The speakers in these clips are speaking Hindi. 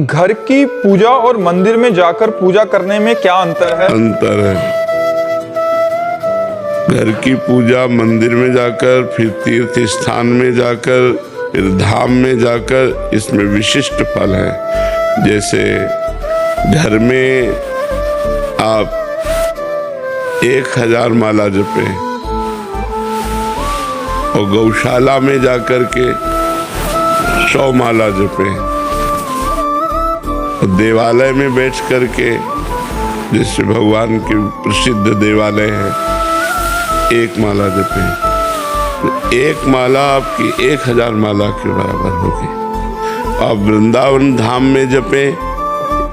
घर की पूजा और मंदिर में जाकर पूजा करने में क्या अंतर है? अंतर है। घर की पूजा मंदिर में जाकर, फिर तीर्थ स्थान में जाकर, फिर धाम में जाकर, इसमें विशिष्ट फल है। जैसे घर में आप 1000 माला जपें और गौशाला में जाकर के 100 माला जपें और देवालय में बैठ करके, जिससे भगवान के प्रसिद्ध देवालय है, 1 माला जपें, तो 1 माला आपकी 1000 माला के बराबर होगी। आप वृंदावन धाम में जपें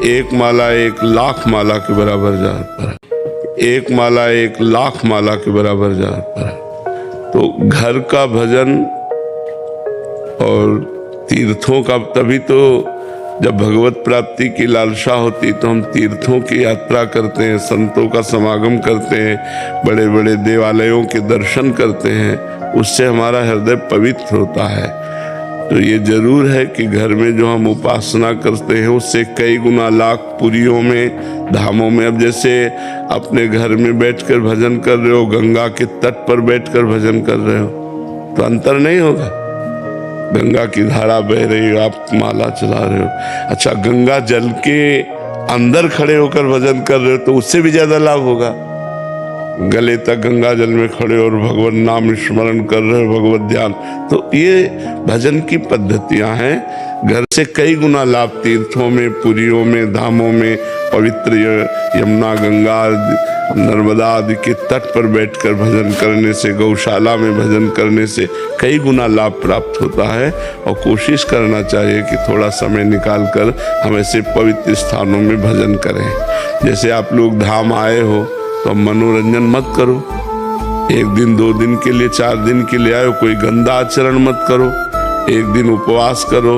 1 माला 1,00,000 माला के बराबर जा पर, 1 माला 1,00,000 माला के बराबर जा पर। तो घर का भजन और तीर्थों का, तभी तो जब भगवत प्राप्ति की लालसा होती तो हम तीर्थों की यात्रा करते हैं, संतों का समागम करते हैं, बड़े बड़े देवालयों के दर्शन करते हैं, उससे हमारा हृदय पवित्र होता है। तो ये जरूर है कि घर में जो हम उपासना करते हैं उससे कई गुना लाख पुरियों में, धामों में। अब जैसे अपने घर में बैठकर भजन कर रहे हो, गंगा के तट पर बैठकर भजन कर रहे हो, तो अंतर नहीं होगा। गंगा की धारा बह रही हो, आप माला चला रहे हो। अच्छा, गंगा जल के अंदर खड़े होकर भजन कर रहे हो तो उससे भी ज्यादा लाभ होगा। गले तक गंगा जल में खड़े और भगवत नाम स्मरण कर रहे हो, भगवत ध्यान, तो ये भजन की पद्धतियां हैं। घर से कई गुना लाभ तीर्थों में, पुरियों में, धामों में, पवित्र यमुना, गंगा, नर्मदा आदि के तट पर बैठकर भजन करने से, गौशाला में भजन करने से कई गुना लाभ प्राप्त होता है। और कोशिश करना चाहिए कि थोड़ा समय निकालकर हम ऐसे पवित्र स्थानों में भजन करें। जैसे आप लोग धाम आए हो तो मनोरंजन मत करो। 1 दिन 2 दिन के लिए, 4 दिन के लिए आए, कोई गंदा आचरण मत करो। 1 दिन उपवास करो,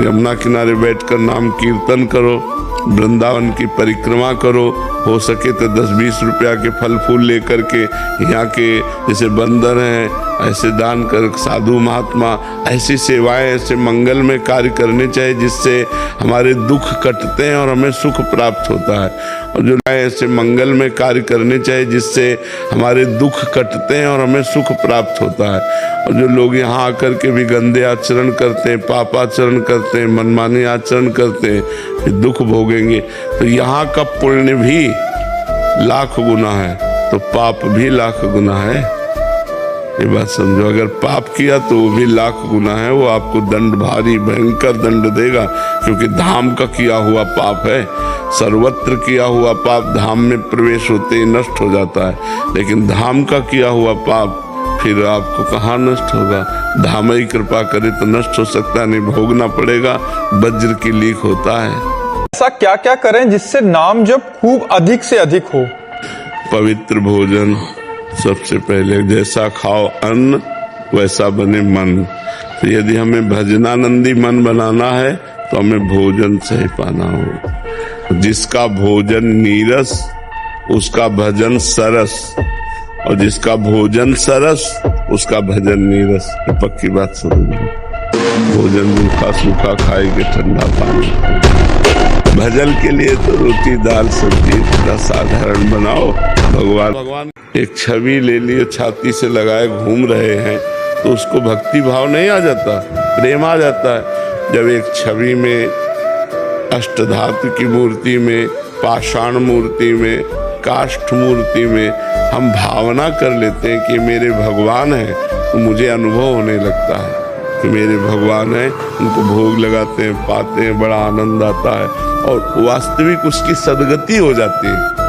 यमुना किनारे बैठकर नाम कीर्तन करो, वृंदावन की परिक्रमा करो, हो सके तो 10-20 रुपया के फल फूल लेकर के यहाँ के जैसे बंदर हैं ऐसे दान कर, साधु महात्मा ऐसी सेवाएं, ऐसे मंगल में कार्य करने चाहिए जिससे हमारे दुख कटते हैं और हमें सुख प्राप्त होता है। और जो ऐसे मंगल में कार्य करने चाहिए जिससे हमारे दुख कटते हैं और हमें सुख प्राप्त होता है। और जो लोग यहाँ आकर के भी गंदे आचरण करते हैं, पाप आचरण करते हैं, मनमानी आचरण करते हैं, फिर दुख भोगेंगे। तो यहाँ का पुण्य भी लाख गुना है तो पाप भी लाख गुना है। ये बात समझो, अगर पाप किया तो वो भी लाख गुना है, वो आपको दंड, भारी भयंकर दंड देगा, क्योंकि धाम का किया हुआ पाप है। सर्वत्र किया हुआ पाप धाम में प्रवेश होते ही नष्ट हो जाता है, लेकिन धाम का किया हुआ पाप फिर आपको कहाँ नष्ट होगा। धाम ही कृपा करे तो नष्ट हो सकता नहीं, भोगना पड़ेगा, वज्र की लीक होता है। ऐसा क्या क्या करें जिससे नाम जप खूब अधिक से अधिक हो? पवित्र भोजन सबसे पहले, जैसा खाओ अन्न वैसा बने मन। तो यदि हमें भजनानंदी मन बनाना है तो हमें भोजन सही पाना हो। जिसका भोजन नीरस उसका भजन सरस, और जिसका भोजन सरस उसका भजन नीरस। पक्की बात समझ, भोजन रूखा सूखा खाएंगे ठंडा पानी। भजन के लिए तो रोटी दाल सब्जी थोड़ा साधारण बनाओ। भगवान एक छवि ले लिए, छाती से लगाए घूम रहे हैं तो उसको भक्ति भाव नहीं आ जाता, प्रेम आ जाता है। जब एक छवि में, अष्टधातु की मूर्ति में, पाषाण मूर्ति में, काष्ठ मूर्ति में हम भावना कर लेते हैं कि मेरे भगवान हैं, तो मुझे अनुभव होने लगता है कि मेरे भगवान हैं, उनको भोग लगाते हैं, पाते हैं, बड़ा आनंद आता है और वास्तविक उसकी सदगति हो जाती है।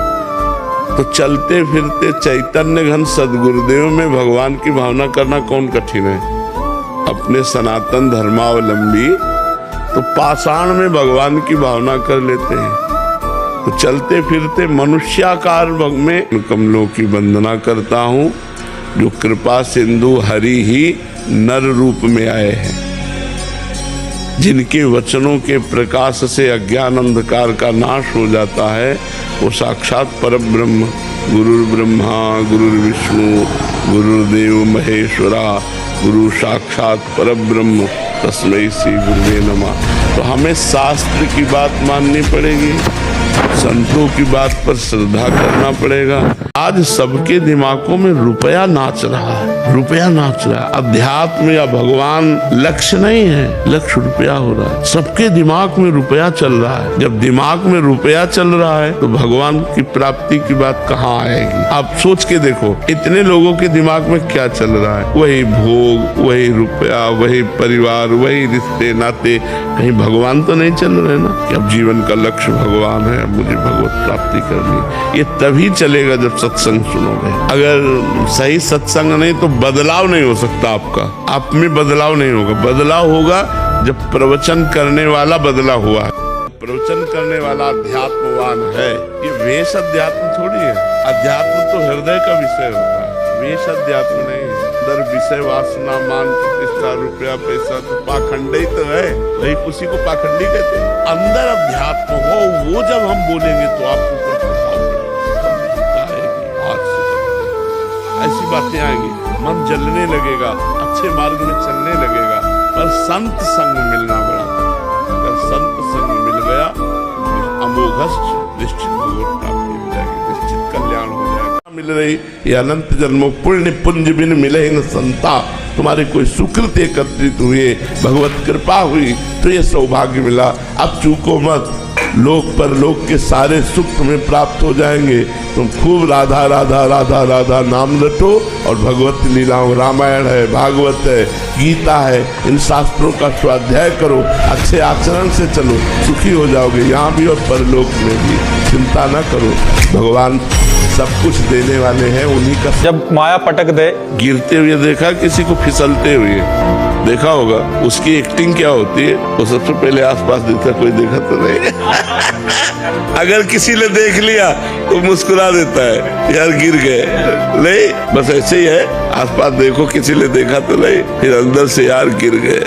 तो चलते फिरते चैतन्य घन सदगुरुदेव में भगवान की भावना करना कौन कठिन है। अपने सनातन धर्मावलंबी तो पाषाण में भगवान की भावना कर लेते हैं। तो चलते फिरते मनुष्याकार में कमलों की वंदना करता हूँ, जो कृपा सिंधु हरि ही नर रूप में आए हैं, जिनके वचनों के प्रकाश से अज्ञान अंधकार का नाश हो जाता है। वो साक्षात परब्रह्म, गुरुर् ब्रह्मा गुरुर्विष्णु गुरुर्देव महेश्वरा, गुरु साक्षात परब्रह्म, तस्मै श्री गुरुवे नमः। तो हमें शास्त्र की बात माननी पड़ेगी, संतों की बात पर श्रद्धा करना पड़ेगा। आज सबके दिमागों में रुपया नाच रहा है, रुपया नाच रहा है। अध्यात्म या भगवान लक्ष्य नहीं है, लक्ष्य रुपया हो रहा है। सबके दिमाग में रुपया चल रहा है। जब दिमाग में रुपया चल रहा है तो भगवान की प्राप्ति की बात कहाँ आएगी? आप सोच के देखो, इतने लोगों के दिमाग में क्या चल रहा है? वही भोग, वही रुपया, वही परिवार, वही रिश्ते नाते। कहीं भगवान तो नहीं चल रहे ना कि अब जीवन का लक्ष्य भगवान है, अब मुझे भगवत प्राप्ति करनी। ये तभी चलेगा जब सत्संग सुनोगे। अगर सही सत्संग नहीं तो बदलाव नहीं हो सकता आपका, आप में बदलाव नहीं होगा। बदलाव होगा जब प्रवचन करने वाला बदला हुआ है। प्रवचन करने वाला अध्यात्मवान है। ये वेश अध्यात्म थोड़ी है। अध्यात्म तो हृदय का विषय होता है, वेश अध्यात्म नहीं है। अंदर विषय वासना, मान प्रतिष्ठा, रुपया पैसा तो पाखंड ही तो है। वही उसी को पाखंडी कहते हैं। अंदर अध्यात्म हो, वो जब हम बोलेंगे तो आपको ऐसी बातें आएंगी, मन जलने लगेगा, अच्छे मार्ग में चलने लगेगा। पर संत संग मिलना बड़ा, अगर संत संग मिल गया अमोघस्य निश्चित भगवत प्राप्ति हो जाएगी, निश्चित कल्याण हो जाएगा। मिल रही ये अनंत जन्मों पुण्य पुंज बिन मिले न संता। तुम्हारे कोई सुकृत एकत्रित हुए, भगवत कृपा हुई तो ये सौभाग्य मिला। अब चूको मत, लोक पर लोक के सारे सुख तुम्हें प्राप्त हो जाएंगे। तुम खूब राधा राधा राधा राधा नाम रटो और भगवत लीलाओं, रामायण है, भागवत है, गीता है, इन शास्त्रों का स्वाध्याय करो, अच्छे आचरण से चलो, सुखी हो जाओगे यहाँ भी और परलोक में भी। चिंता ना करो, भगवान सब कुछ देने वाले हैं, उन्हीं का। जब माया पटक दे, गिरते हुए देखा, किसी को फिसलते हुए देखा होगा, उसकी एक्टिंग क्या होती है? वो सबसे पहले आसपास देखता, कोई देखा तो नहीं। अगर किसी ने देख लिया तो मुस्कुरा देता है, यार गिर गए। नहीं, बस ऐसे ही है, आसपास देखो किसी ने देखा तो नहीं, फिर अंदर से यार गिर गए।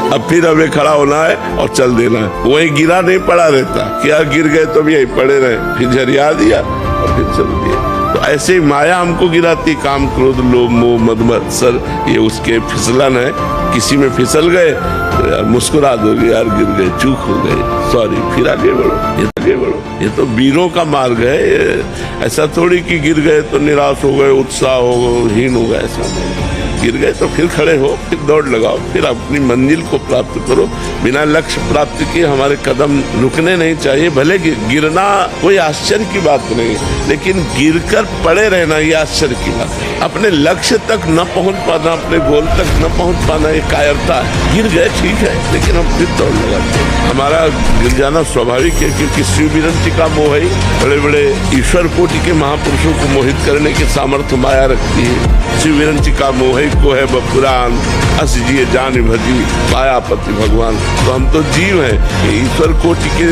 अब फिर हमें खड़ा होना है और चल देना है। वही गिरा नहीं पड़ा रहता कि यार गिर गए तो भी यही पड़े रहे, फिर झरिया दिया और फिर चल दिया। तो ऐसे ही माया हमको गिराती, काम क्रोध लोभ मोह मद मत्सर, ये उसके फिसलन है। किसी में फिसल गए तो यार मुस्कुरा दोगे, यार गिर गए, चूक हो गई, सॉरी, फिर आगे बढ़ो, ये आगे बढ़ो। ये तो वीरों का मार्ग है। ऐसा थोड़ी कि गिर गए तो निराश हो गए, उत्साह हो गए, हीन हो गए, ऐसा नहीं। गिर गए तो फिर खड़े हो, फिर दौड़ लगाओ, फिर अपनी मंजिल को प्राप्त करो। बिना लक्ष्य प्राप्ति के हमारे कदम रुकने नहीं चाहिए। भले गिरना कोई आश्चर्य की बात नहीं, लेकिन गिरकर पड़े रहना ये आश्चर्य की बात है। अपने लक्ष्य तक न पहुंच पाना, अपने गोल तक न पहुंच पाना ये कायरता है। गिर गए ठीक है, लेकिन हम फिर दौड़ लगाते हैं। हमारा गिर जाना स्वाभाविक है, क्योंकि शिव विरंची का मोह ही बड़े बड़े ईश्वर कोटि के महापुरुषों को मोहित करने के सामर्थ्य माया रखती है। शिव विरंची का मोह को है बपुरान, अस जिए जान भजी मायापति भगवान। तो हम तो जीव हैं, ईश्वर कोटि के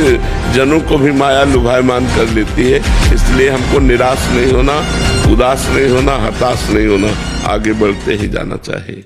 जनों को भी माया लुभायमान कर लेती है। इसलिए हमको निराश नहीं होना, उदास नहीं होना, हताश नहीं होना, आगे बढ़ते ही जाना चाहिए।